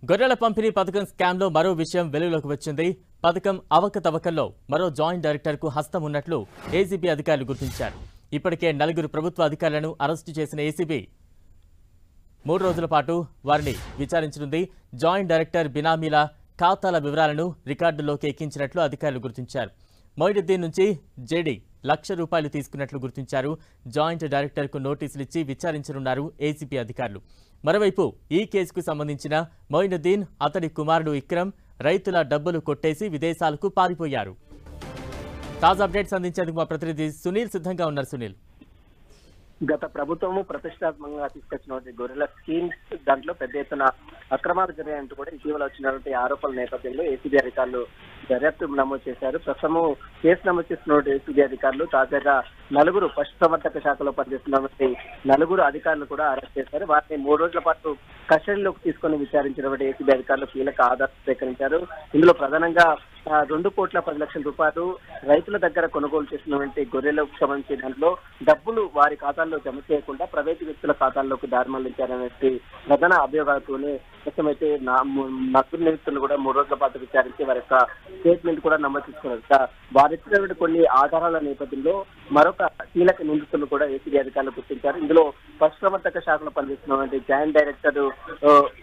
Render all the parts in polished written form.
గొర్రెల పంపిణీ పథకం స్కామ్లో మరో విషయం వెలుగులోకి వచ్చింది. పథకం అవకతవకల్లో మరో జాయింట్ డైరెక్టర్కు హస్తం ఉన్నట్లు ఏసీబీ అధికారులు గుర్తించారు. ఇప్పటికే 4 ప్రభుత్వ అధికారులను అరెస్టు చేసిన ఏసీబీ 3 రోజుల పాటు వారిని విచారించనుంది. జాయింట్ డైరెక్టర్ బినామీల ఖాతాల వివరాలను రికార్డుల్లోకి ఎక్కించినట్లు అధికారులు గుర్తించారు. మొయినుద్దీన్ నుంచి జేడీ ₹1,00,000 తీసుకున్నట్లు గుర్తించారు. జాయింట్ డైరెక్టర్కు నోటీసులు ఇచ్చి విచారించనున్నారు ఏసీబీ అధికారులు. మరోవైపు ఈ కేసుకు సంబంధించిన మొయినుద్దీన్, అతడి కుమారుడు ఇక్రమ్ రైతుల డబ్బులు కొట్టేసి విదేశాలకు పారిపోయారు. తాజా అప్డేట్స్ అందించేందుకు మా ప్రతినిధి సునీల్ సిద్ధంగా ఉన్నారు. సునీల్, గత ప్రభుత్వము ప్రతిష్టాత్మకంగా తీసుకొచ్చినటువంటి గొర్రెల స్కీమ్స్ దాంట్లో పెద్ద ఎత్తున అక్రమాలు జరిగాయంటూ కూడా ఇటీవల వచ్చినటువంటి ఆరోపణల నేపథ్యంలో ఏసీబీ అధికారులు దర్యాప్తు నమోదు చేశారు. ప్రస్తుతము కేసు నమోదు చేస్తున్న ఏసీబీ అధికారులు తాజాగా 4 పశుసంవర్ధక శాఖలో పనిచేస్తున్నటువంటి 4 అధికారులు కూడా అరెస్ట్ చేశారు. వారిని 3 రోజుల పాటు కస్టడీలోకి తీసుకుని విచారించినటువంటి ఏసీబీ అధికారులు కీలక ఆధారాలు సేకరించారు. ఇందులో ప్రధానంగా ₹2,10,00,000 రైతుల దగ్గర కొనుగోలు చేసినటువంటి గొర్రెలకు సంబంధించిన దాంట్లో డబ్బులు వారి ఖాతాల్లో జమ చేయకుండా ప్రైవేటు వ్యక్తుల ఖాతాల్లోకి దారి మళ్లించారనే ప్రధాన అభియోగాలతోనే ప్రస్తుతమైతే 4 నిందితులను కూడా 3 రోజుల పాటు విచారించి వారి యొక్క స్టేట్మెంట్ కూడా నమోదు చేసుకున్నారు. వారిచ్చినటువంటి కొన్ని ఆధారాల నేపథ్యంలో మరొక కీలక నిందితులను కూడా ఏసీబీ అధికారులు గుర్తించారు. ఇందులో పశుసంవర్ధక శాఖలో పనిచేస్తున్నటువంటి జాయింట్ డైరెక్టర్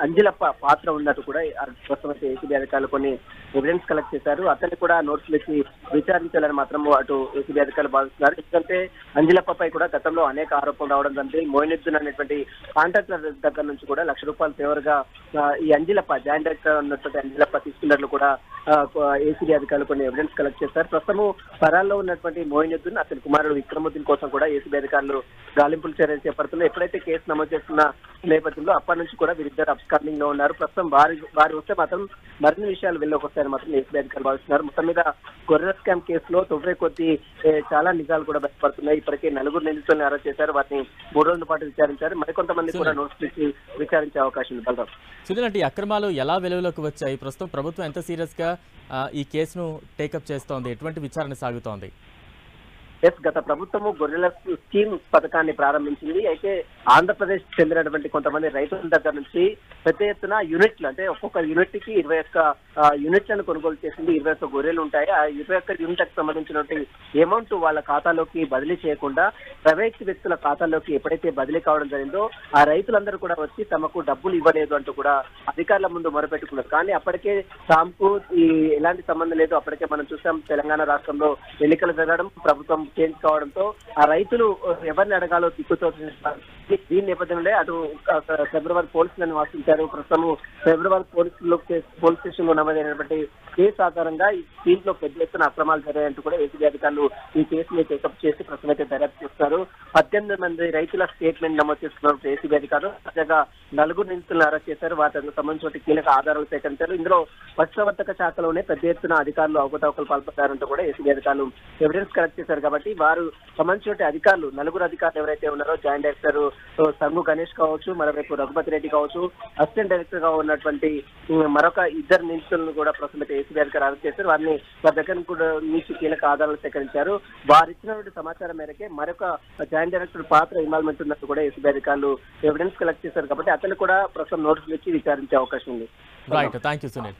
అంజిలప్ప పాత్ర ఉన్నట్టు కూడా ప్రస్తుతమైతే ఏసీబీ అధికారులు కొన్ని ఎవిడెన్స్ కలెక్ట్ చేశారు. అతన్ని కూడా నోటీసులు ఇచ్చి విచారించాలని మాత్రం అటు ఏసీబీ అధికారులు భావిస్తున్నారు. ఎందుకంటే అంజిలప్పపై కూడా గతంలో అనేక ఆరోపణలు రావడం జరిగింది. మొయినుద్దీన్ అనేటువంటి కాంట్రాక్టర్ దగ్గర నుంచి కూడా ₹1,00,000 ఫేవర్ గా ఈ అంజిలప్ప జాయింట్ డైరెక్టర్ ఉన్నటువంటి అంజిలప్ప తీసుకున్నట్లు కూడా ఏసీబీ అధికారులు కొన్ని ఎవిడెన్స్ కలెక్ట్ చేశారు. ప్రస్తుతం పరాల్లో ఉన్నటువంటి మొయినుద్దీన్, అతని కుమారుడు ఇక్రముద్దీన్ కోసం కూడా ఏసీబీ అధికారులు గాలింపులు చర్యలు చేపడుతున్నారు. ఎప్పుడైతే కేసు నమోదు చేస్తున్న నేపథ్యంలో అప్పటి నుంచి కూడా వీరిద్దరు అబ్స్కాండింగ్ లో ఉన్నారు. ప్రస్తుతం వారి వస్తే మాత్రం మరిన్ని విషయాలు వెళ్ళలోకి వస్తాయని మాత్రం ఏసీబీ అధికారులు భావిస్తున్నారు. మొత్తం మీద గొర్రెల స్కామ్ కేసులో తొవ్వే కొద్ది చాలా నిజాలు కూడా బయటపడుతున్నాయి. ఇప్పటికే 4 నిందితులను అరెస్ట్ చేశారు. వారిని 3 రోజుల పాటు విచారించారు. మరికొంతమంది కూడా నోటీసులు ఇచ్చి విచారించే అవకాశం ఉంది. బలరాం, సునీల్, ఈ అక్రమాలు ఎలా వెలుగులోకి వచ్చాయి? ప్రస్తుతం ప్రభుత్వం ఎంత సీరియస్ గా ఈ కేసును టేకప్ చేస్తోంది? ఎటువంటి విచారణ సాగుతోంది? గత ప్రభుత్వము గొర్రెల స్కీమ్ పథకాన్ని ప్రారంభించింది. అయితే ఆంధ్రప్రదేశ్ చెందినటువంటి కొంతమంది రైతుల దగ్గర నుంచి పెద్ద ఎత్తున యూనిట్లు, అంటే ఒక్కొక్క యూనిట్ కి 21 యూనిట్లను కొనుగోలు చేసింది. 21 గొర్రెలు ఉంటాయి. ఆ 21 యూనిట్లకు సంబంధించినటువంటి అమౌంట్ వాళ్ళ ఖాతాలోకి బదిలీ చేయకుండా ప్రైవేట్ వ్యక్తుల ఖాతాలోకి ఎప్పుడైతే బదిలీ కావడం జరిగిందో ఆ రైతులందరూ కూడా వచ్చి తమకు డబ్బులు ఇవ్వలేదు అంటూ కూడా అధికారుల ముందు మొరపెట్టుకున్నారు. కానీ అప్పటికే తాముకు ఎలాంటి సంబంధం లేదు. అప్పటికే మనం చూసాం, తెలంగాణ రాష్ట్రంలో ఎన్నికలు జరగడం, ప్రభుత్వం చేంజ్ కావడంతో ఆ రైతులు ఎవరిని అడగాలో దిక్కుతో దీని నేపథ్యంలో అటు ఫిబ్రవరి పోలీసులను ఆశ్రయించారు. ప్రస్తుతం ఫిబ్రవరి పోలీస్ స్టేషన్ లో నమోదైనటువంటి కేసు ఆధారంగా ఈ దీంట్లో పెద్ద ఎత్తున అక్రమాలు జరిగాయంటూ కూడా ఏసీబీ అధికారులు ఈ కేసుని టేకప్ చేసి ప్రస్తుతం అయితే దర్యాప్తు చేస్తున్నారు. 18 మంది రైతుల స్టేట్మెంట్ నమోదు చేస్తున్నారు ఏసీబీ అధికారులు. తాజాగా 4 నిందితులను అరెస్ట్ చేశారు. వాటికి సంబంధించిన కీలక ఆధారాలు సేకరించారు. ఇందులో పశుసంవర్ధక శాఖలోనే పెద్ద ఎత్తున అధికారులు అవకతవకలు పాల్పడ్డారంటూ కూడా ఏసీబీ అధికారులు ఎవిడెన్స్ కలెక్ట్ చేశారు. కాబట్టి వారు సంబంధించిన అధికారులు 4 అధికారులు ఎవరైతే ఉన్నారో జాయింట్ డైరెక్టర్ సంగు గణేష్ కావచ్చు, మరోవైపు రఘుపతి రెడ్డి కావచ్చు, అసిస్టెంట్ డైరెక్టర్ గా ఉన్నటువంటి మరొక 2 నిందితులను కూడా ప్రస్తుతం ఏసీబీ అధికారులు అరెస్ట్ చేశారు. వారిని వారి దగ్గర కూడా నుంచి కీలక ఆధారాలు సేకరించారు. వారు ఇచ్చినటువంటి సమాచారం మేరకే మరొక జాయింట్ డైరెక్టర్ పాత్ర ఇన్వాల్వ్మెంట్ ఉన్నట్టు కూడా ఏసీబీ అధికారులు ఎవిడెన్స్ కలెక్ట్ చేశారు. కాబట్టి అతను కూడా ప్రస్తుతం నోటీసులు ఇచ్చి విచారించే అవకాశం ఉంది. Right, thank you Sunil.